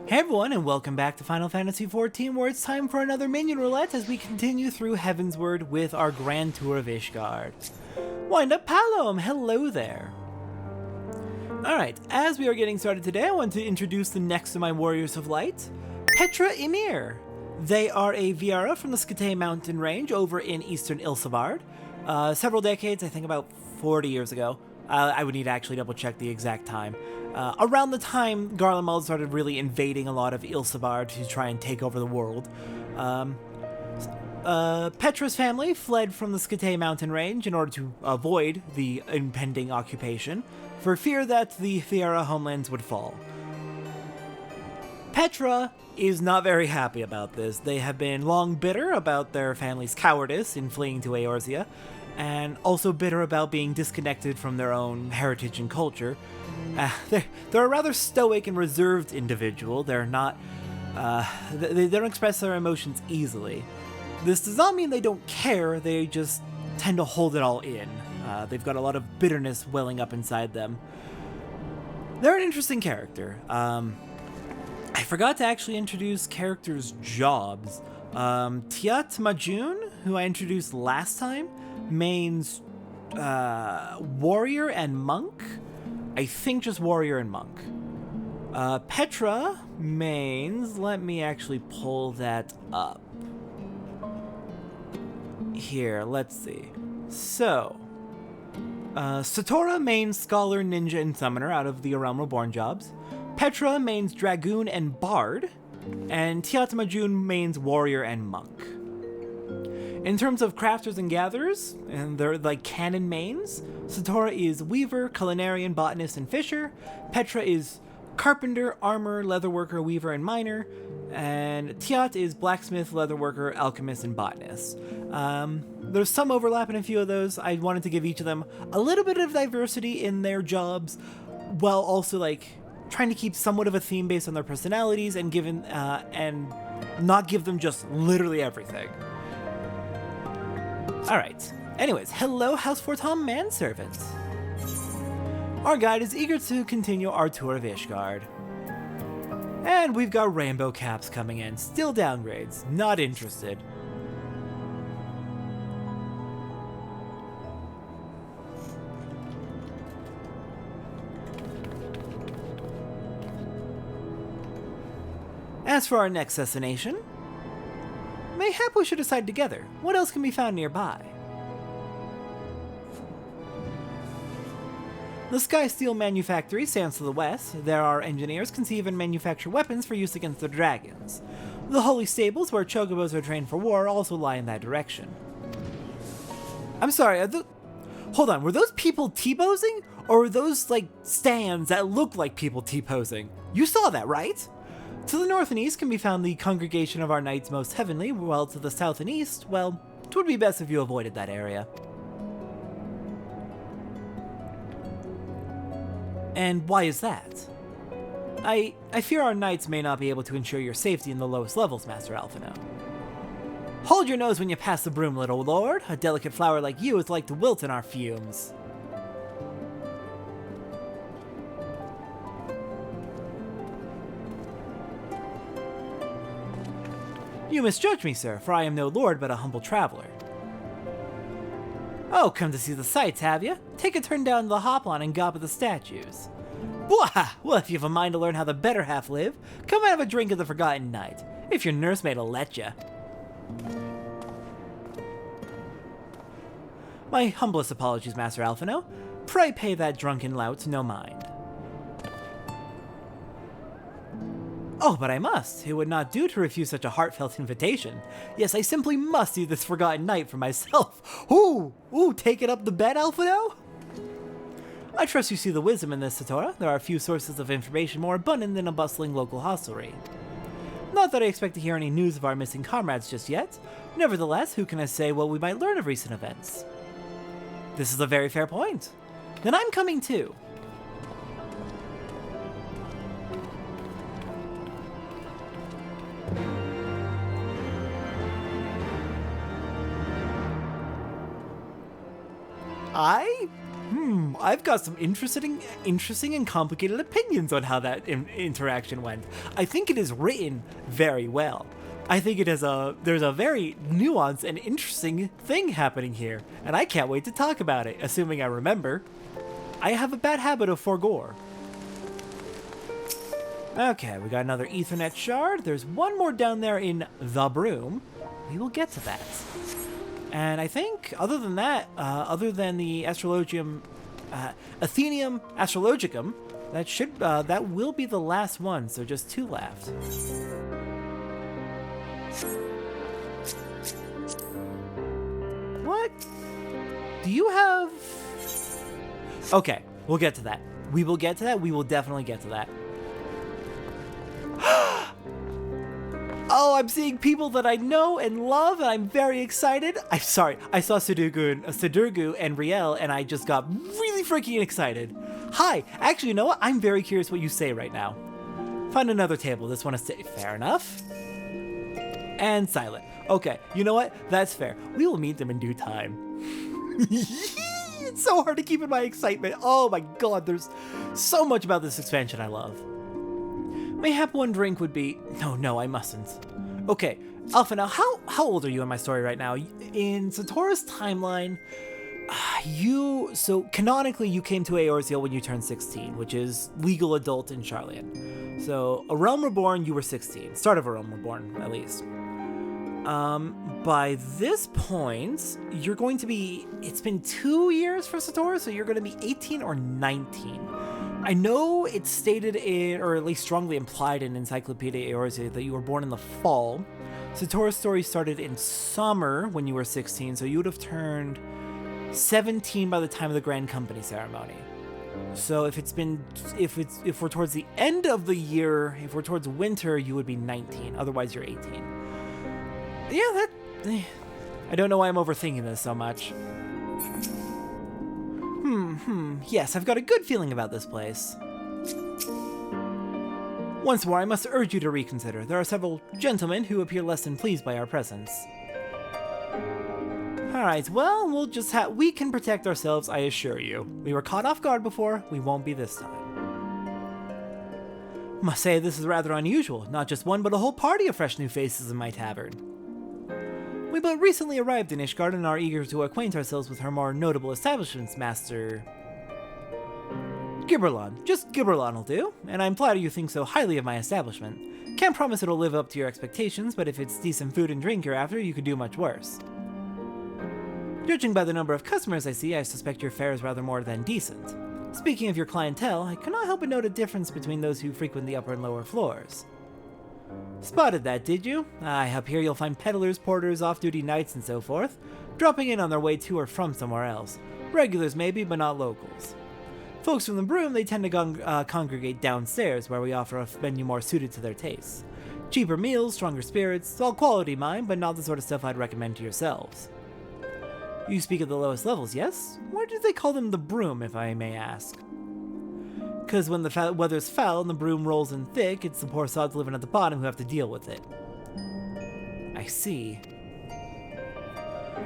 Hey everyone, and welcome back to Final Fantasy XIV, where it's time for another minion roulette as we continue through Heavensward with our grand tour of Ishgard. Wind up Palom, hello there. Alright, as we are getting started today, I want to introduce the next of my Warriors of Light, Petra Ymir. They are a Viera from the Skate mountain range over in eastern Ilsabard. Several decades, I think about 40 years ago. I would need to actually double check the exact time. Around the time Garlemald started really invading a lot of Ilsabard to try and take over the world. Petra's family fled from the Skate mountain range in order to avoid the impending occupation, for fear that the Viera homelands would fall. Petra is not very happy about this. They have been long bitter about their family's cowardice in fleeing to Eorzea, and also bitter about being disconnected from their own heritage and culture. They're a rather stoic and reserved individual. They're not, they don't express their emotions easily. This does not mean they don't care, they just tend to hold it all in. They've got a lot of bitterness welling up inside them. They're an interesting character. I forgot to actually introduce characters' jobs. Tiat Majun, who I introduced last time, mains warrior and monk. I think just warrior and monk. Petra mains, let me actually pull that up. Here, let's see. So, Satora mains scholar, ninja, and summoner out of the A Realm Reborn jobs. Petra mains dragoon and bard. And Tiat Majun mains warrior and monk. In terms of crafters and gatherers, and they're like canon mains, Satora is weaver, culinarian, botanist, and fisher. Petra is carpenter, armor, leatherworker, weaver, and miner. And Tiat is blacksmith, leatherworker, alchemist, and botanist. There's some overlap in a few of those. I wanted to give each of them a little bit of diversity in their jobs, while also like trying to keep somewhat of a theme based on their personalities and and not give them just literally everything. Alright, anyways, hello House Fortom Manservant. Our guide is eager to continue our tour of Ishgard. And we've got rainbow caps coming in, still downgrades, not interested. As for our next destination, mayhap we should decide together. What else can be found nearby? The Sky Steel Manufactory stands to the west. There our engineers conceive and manufacture weapons for use against the dragons. The Holy Stables, where chocobos are trained for war, also lie in that direction. I'm sorry, hold on, were those people T-posing? Or were those, like, stands that look like people T-posing? You saw that, right? To the north and east can be found the Congregation of our Knights Most Heavenly, while to the south and east, well, it would be best if you avoided that area. And why is that? I fear our knights may not be able to ensure your safety in the lowest levels, Master Alphino. Hold your nose when you pass the broom, little lord. A delicate flower like you is like to wilt in our fumes. You misjudge me, sir, for I am no lord but a humble traveler. Oh, come to see the sights, have you? Take a turn down the Hoplon and gob at the statues. Bwah! Well, if you have a mind to learn how the better half live, come and have a drink of the Forgotten Knight, if your nursemaid'll let ya. My humblest apologies, Master Alphino. Pray pay that drunken lout no mind. Oh, but I must. It would not do to refuse such a heartfelt invitation. Yes, I simply must see this Forgotten Knight for myself. Ooh, take it up the bed, Alphino? I trust you see the wisdom in this, Satora. There are few sources of information more abundant than a bustling local hostelry. Not that I expect to hear any news of our missing comrades just yet. Nevertheless, who can I say what we might learn of recent events? This is a very fair point. Then I'm coming too. I I've got some interesting and complicated opinions on how that interaction went. I think it is written very well. I think there's a very nuanced and interesting thing happening here, and I can't wait to talk about it, assuming I remember. I have a bad habit of forgore. Okay, we got another Ethernet shard. There's one more down there in the broom. We will get to that. And I think, other than that, other than the Astrologium, Athenium Astrologicum, that will be the last one. So just 2 left. What? Do you have? Okay, we'll get to that. We will get to that. We will definitely get to that. Oh, I'm seeing people that I know and love, and I'm very excited. I'm sorry, I saw Sidurgu and Riel, and I just got really freaking excited. Hi, actually, you know what? I'm very curious what you say right now. Find another table. This one is safe. Fair enough. And silent. Okay, you know what? That's fair. We will meet them in due time. It's so hard to keep in my excitement. Oh my god, there's so much about this expansion I love. Mayhap one drink would be... No, I mustn't. Okay, Alpha, now, how old are you in my story right now? In Satora's timeline, so canonically you came to Eorzeal when you turned 16, which is legal adult in Charlian. So, A Realm Reborn, you were 16. Start of A Realm Reborn, at least. By this point, you're going to be... It's been 2 years for Satora, so you're going to be 18 or 19. I know it's stated in, or at least strongly implied in Encyclopedia Eorzea that you were born in the fall. Satora's story started in summer when you were 16, so you would have turned 17 by the time of the Grand Company ceremony. So if we're towards the end of the year, if we're towards winter, you would be 19. Otherwise, you're 18. Yeah, I don't know why I'm overthinking this so much. Yes, I've got a good feeling about this place. Once more, I must urge you to reconsider. There are several gentlemen who appear less than pleased by our presence. Alright, well, we can protect ourselves, I assure you. We were caught off guard before, we won't be this time. Must say, this is rather unusual. Not just one, but a whole party of fresh new faces in my tavern. We but recently arrived in Ishgard and are eager to acquaint ourselves with her more notable establishments, Master... Gibberlon. Just Gibberlon will do, and I'm flattered you think so highly of my establishment. Can't promise it'll live up to your expectations, but if it's decent food and drink you're after, you could do much worse. Judging by the number of customers I see, I suspect your fare is rather more than decent. Speaking of your clientele, I cannot help but note a difference between those who frequent the upper and lower floors. Spotted that, did you? Up here you'll find peddlers, porters, off-duty knights, and so forth, dropping in on their way to or from somewhere else. Regulars maybe, but not locals. Folks from the Broom, they tend to congregate downstairs, where we offer a menu more suited to their tastes. Cheaper meals, stronger spirits, all quality mind, but not the sort of stuff I'd recommend to yourselves. You speak of the lowest levels, yes? Why do they call them the Broom, if I may ask? Because when the weather's foul and the broom rolls in thick, it's the poor sods living at the bottom who have to deal with it. I see.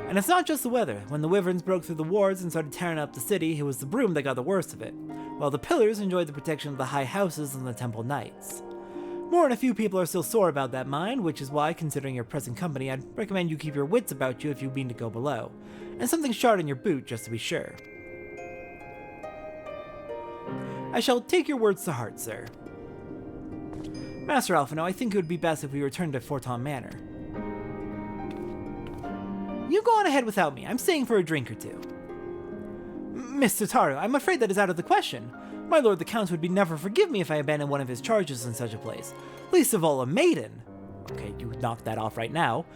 And it's not just the weather. When the wyverns broke through the wards and started tearing up the city, it was the broom that got the worst of it, while the pillars enjoyed the protection of the high houses and the temple knights. More than a few people are still sore about that mind, which is why, considering your present company, I'd recommend you keep your wits about you if you mean to go below, and something shard in your boot just to be sure. I shall take your words to heart, sir. Master Alphino, I think it would be best if we returned to Forton Manor. You go on ahead without me. I'm staying for a drink or two. Mr. Taru, I'm afraid that is out of the question. My lord the Count would never forgive me if I abandoned one of his charges in such a place. Least of all a maiden. Okay, you knocked that off right now.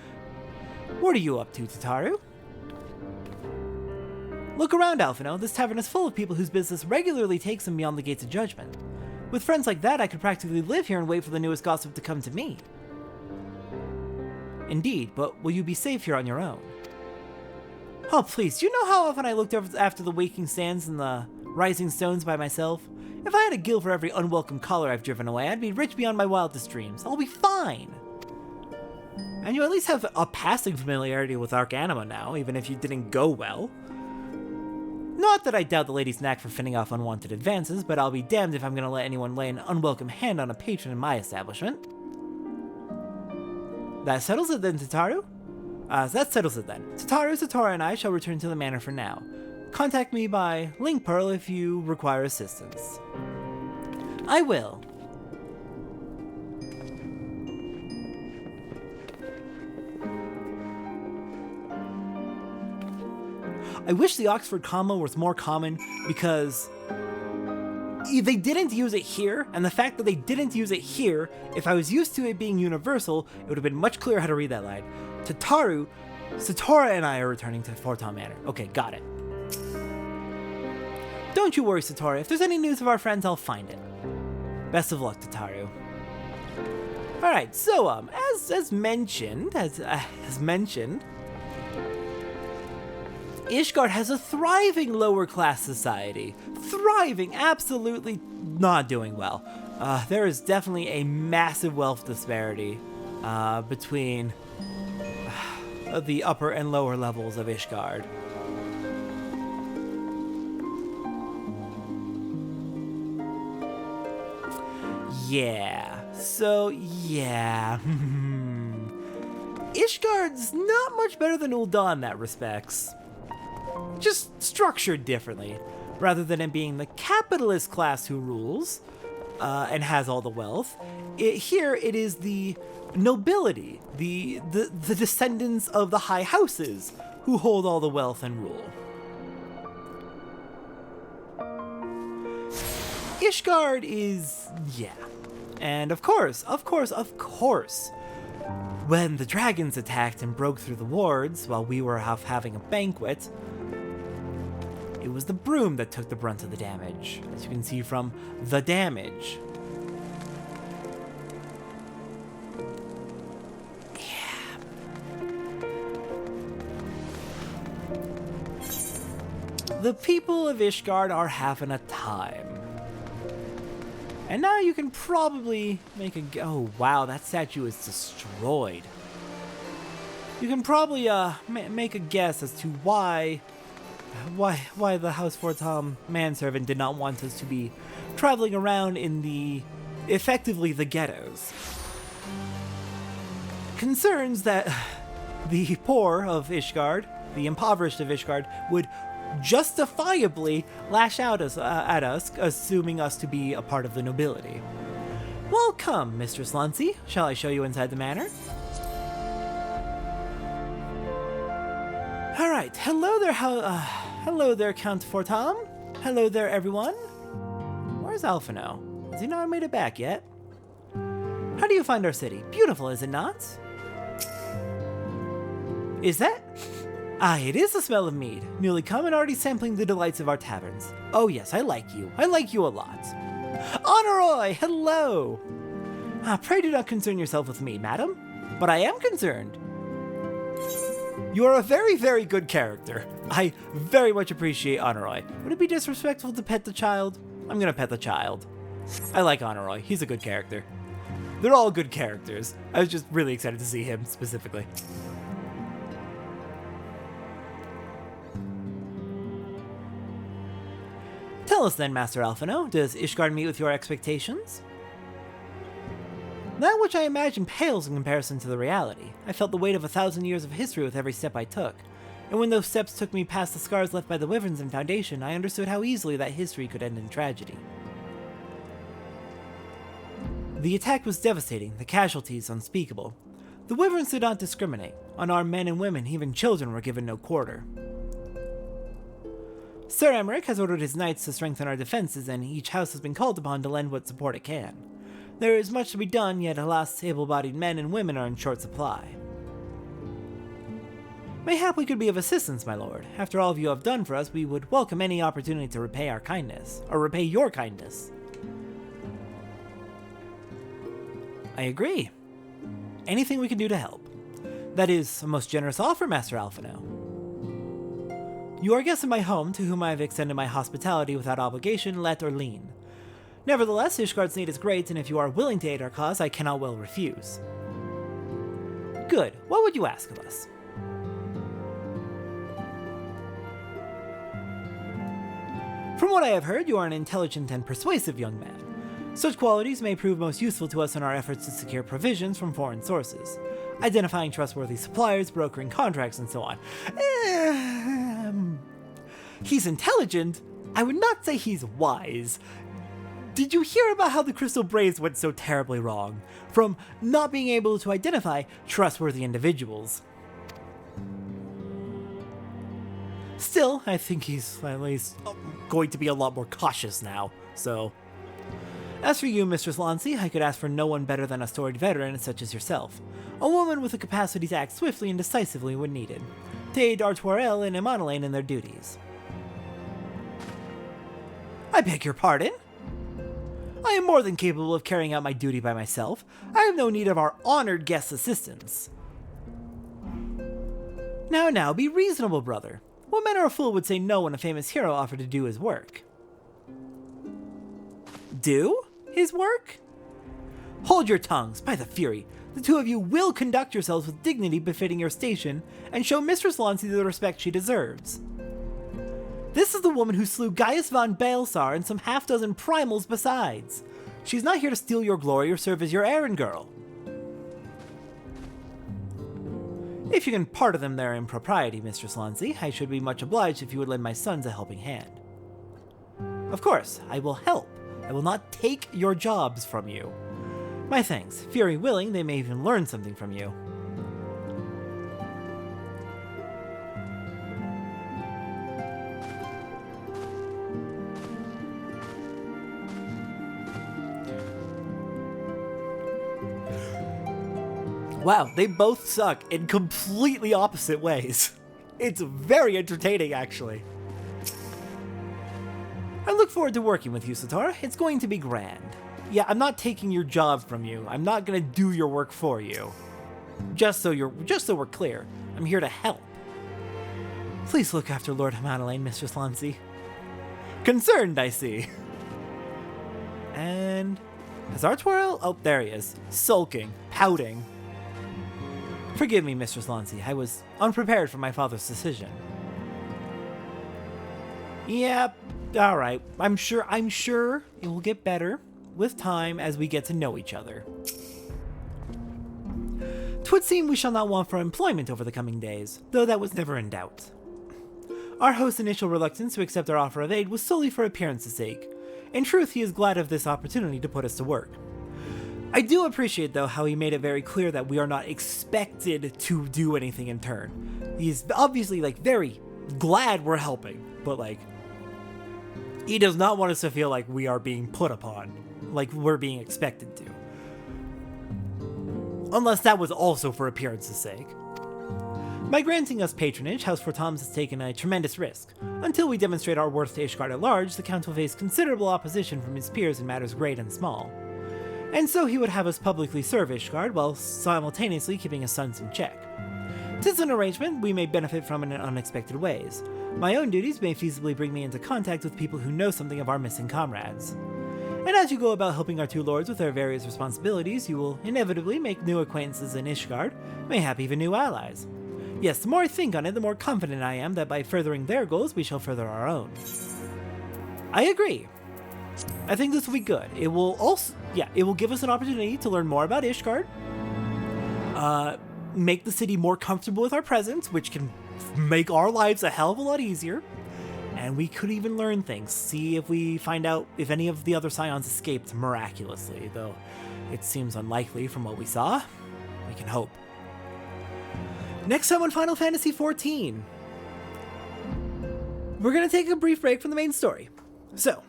What are you up to, Tataru? Look around, Alphino. This tavern is full of people whose business regularly takes them beyond the gates of judgment. With friends like that, I could practically live here and wait for the newest gossip to come to me. Indeed, but will you be safe here on your own? Oh, please, do you know how often I looked after the waking sands and the rising stones by myself? If I had a gill for every unwelcome caller I've driven away, I'd be rich beyond my wildest dreams. I'll be fine. And you at least have a passing familiarity with Arcanima now, even if you didn't go well. Not that I doubt the lady's knack for fending off unwanted advances, but I'll be damned if I'm gonna let anyone lay an unwelcome hand on a patron in my establishment. That settles it then, Tataru? That settles it then. Tataru, Satora, and I shall return to the manor for now. Contact me by Link Pearl if you require assistance. I will. I wish the Oxford comma was more common because they didn't use it here, and the fact that they didn't use it here, if I was used to it being universal, it would have been much clearer how to read that line. Tataru, Satora, and I are returning to Fortom Manor. Okay, got it. Don't you worry, Satora. If there's any news of our friends, I'll find it. Best of luck, Tataru. Alright, so, as mentioned, Ishgard has a thriving lower class society. Thriving, absolutely not doing well. There is definitely a massive wealth disparity between the upper and lower levels of Ishgard. Yeah, so yeah. Ishgard's not much better than Ul'dah in that respects. Just structured differently. Rather than it being the capitalist class who rules and has all the wealth, here it is the nobility, the descendants of the high houses who hold all the wealth and rule. Ishgard is, yeah. And of course, when the dragons attacked and broke through the wards while we were having a banquet, it was the broom that took the brunt of the damage, as you can see from the damage. Yeah. The people of Ishgard are having a time. And now you can probably make a... Oh, wow, that statue is destroyed. You can probably make a guess as to why the House Fortom manservant did not want us to be traveling around in effectively the ghettos. Concerns that the poor of Ishgard, the impoverished of Ishgard, would justifiably lash out at us, assuming us to be a part of the nobility. Welcome, Mistress Luncey. Shall I show you inside the manor? Alright, hello there, Count Fortom. Hello there, everyone. Where's Alphino? Has he not made it back yet? How do you find our city? Beautiful, is it not? Is that? Ah, it is the smell of mead. Newly come and already sampling the delights of our taverns. Oh yes, I like you. I like you a lot. Honoroy, hello! Ah, pray do not concern yourself with me, madam. But I am concerned. You are a very, very good character. I very much appreciate Honoroy. Would it be disrespectful to pet the child? I'm gonna pet the child. I like Honoroy. He's a good character. They're all good characters. I was just really excited to see him specifically. Tell us then, Master Alphino, does Ishgard meet with your expectations? That which I imagine pales in comparison to the reality. I felt the weight of 1,000 years of history with every step I took. And when those steps took me past the scars left by the Wyverns and Foundation, I understood how easily that history could end in tragedy. The attack was devastating, the casualties unspeakable. The Wyverns did not discriminate. Unarmed men and women, even children, were given no quarter. Sir Emmerich has ordered his knights to strengthen our defenses, and each house has been called upon to lend what support it can. There is much to be done, yet alas, able-bodied men and women are in short supply. Mayhap we could be of assistance, my lord. After all you have done for us, we would welcome any opportunity to repay our kindness, or repay your kindness. I agree. Anything we can do to help. That is a most generous offer, Master Alphino. You are a guest in my home, to whom I have extended my hospitality without obligation, let or lien. Nevertheless, Ishgard's need is great, and if you are willing to aid our cause, I cannot well refuse. Good. What would you ask of us? From what I have heard, you are an intelligent and persuasive young man. Such qualities may prove most useful to us in our efforts to secure provisions from foreign sources, identifying trustworthy suppliers, brokering contracts, and so on. He's intelligent. I would not say he's wise. Did you hear about how the Crystal Braves went so terribly wrong? From not being able to identify trustworthy individuals. Still, I think he's at least going to be a lot more cautious now, so... As for you, Mistress Lancy, I could ask for no one better than a storied veteran such as yourself. A woman with the capacity to act swiftly and decisively when needed, to aid Artoirel and Imanolaine in their duties. I beg your pardon? I am more than capable of carrying out my duty by myself. I have no need of our honored guest's assistance. Now, be reasonable, brother. What man or a fool would say no when a famous hero offered to do his work? Do his work? Hold your tongues, by the Fury. The two of you will conduct yourselves with dignity befitting your station, and show Mistress Lancy the respect she deserves. This is the woman who slew Gaius von Baelsar and some half-dozen primals besides. She's not here to steal your glory or serve as your errand girl. If you can pardon them their impropriety, Mistress Lancy, I should be much obliged if you would lend my sons a helping hand. Of course, I will help. I will not take your jobs from you. My thanks. Fury willing, they may even learn something from you. Wow, they both suck in completely opposite ways. It's very entertaining, actually. I look forward to working with you, Satora. It's going to be grand. Yeah, I'm not taking your job from you. I'm not gonna do your work for you. Just so we're clear, I'm here to help. Please look after Lord Imanolaine, Mistress Lancy. Concerned, I see. And... has Artoirel? Oh, there he is. Sulking. Pouting. Forgive me, Mistress Lancy. I was unprepared for my father's decision. Yep. Alright. I'm sure it will get better with time as we get to know each other. 'Twould seem we shall not want for employment over the coming days, though that was never in doubt. Our host's initial reluctance to accept our offer of aid was solely for appearance's sake. In truth, he is glad of this opportunity to put us to work. I do appreciate, though, how he made it very clear that we are not expected to do anything in turn. He's obviously, very glad we're helping, but, he does not want us to feel like we are being put upon, like we're being expected to. Unless that was also for appearance's sake. By granting us patronage, House Fortams has taken a tremendous risk. Until we demonstrate our worth to Ishgard at large, the Count will face considerable opposition from his peers in matters great and small. And so he would have us publicly serve Ishgard, while simultaneously keeping his sons in check. 'Tis an arrangement we may benefit from in unexpected ways. My own duties may feasibly bring me into contact with people who know something of our missing comrades. And as you go about helping our two lords with their various responsibilities, you will inevitably make new acquaintances in Ishgard, mayhap even new allies. Yes, the more I think on it, the more confident I am that by furthering their goals, we shall further our own. I agree. I think this will be good. It will give us an opportunity to learn more about Ishgard, make the city more comfortable with our presence, which can make our lives a hell of a lot easier, and we could even learn things, see if we find out if any of the other Scions escaped miraculously, though it seems unlikely from what we saw. We can hope. Next time on Final Fantasy XIV, we're going to take a brief break from the main story. So,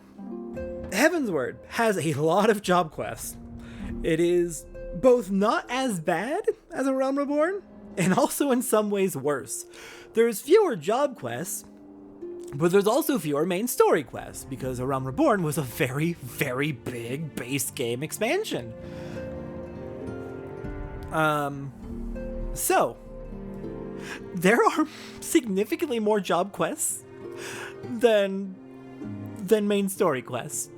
Heavensward has a lot of job quests. It is both not as bad as A Realm Reborn, and also in some ways worse. There's fewer job quests, but there's also fewer main story quests, because A Realm Reborn was a very, very big base game expansion. So, there are significantly more job quests than main story quests.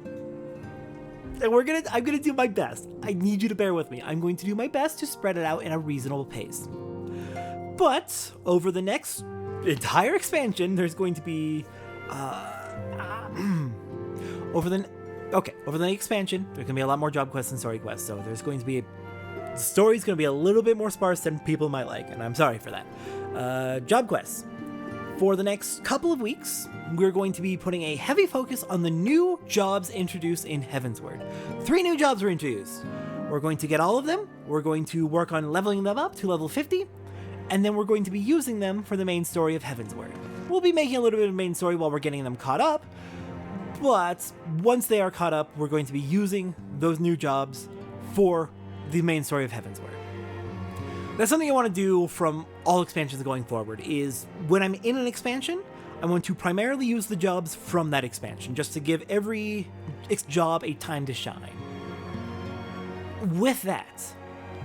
And I'm gonna do my best. I need you to bear with me. I'm going to do my best to spread it out in a reasonable pace. But over the next entire expansion, there's going to be Over the next expansion, there's gonna be a lot more job quests and story quests. So there's going to be the story's gonna be a little bit more sparse than people might like, and I'm sorry for that. Job quests. For the next couple of weeks, we're going to be putting a heavy focus on the new jobs introduced in Heavensward. 3 new jobs were introduced. We're going to get all of them. We're going to work on leveling them up to level 50, and then we're going to be using them for the main story of Heavensward. We'll be making a little bit of main story while we're getting them caught up, but once they are caught up, we're going to be using those new jobs for the main story of Heavensward. That's something I want to do from all expansions going forward, is when I'm in an expansion, I want to primarily use the jobs from that expansion, just to give every job a time to shine. With that,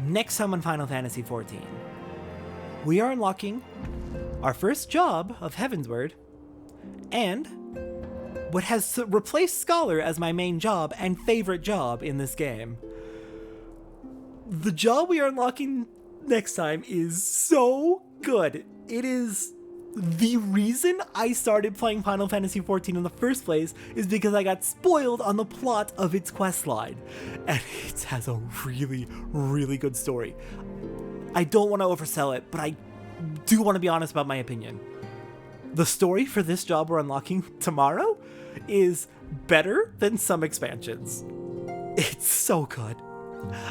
next time on Final Fantasy XIV, we are unlocking our first job of Heavensward, and what has replaced Scholar as my main job and favorite job in this game. The job we are unlocking next time is so good. It is the reason I started playing Final Fantasy XIV in the first place, is because I got spoiled on the plot of its questline, and it has a really, really good story. I don't want to oversell it, but I do want to be honest about my opinion. The story for this job we're unlocking tomorrow is better than some expansions. It's so good.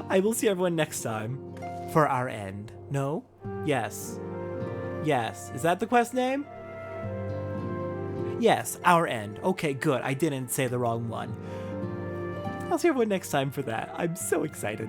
I will see everyone next time for our end. No? Yes. Yes. Is that the quest name? Yes, our end. Okay, good. I didn't say the wrong one. I'll see everyone next time for that. I'm so excited.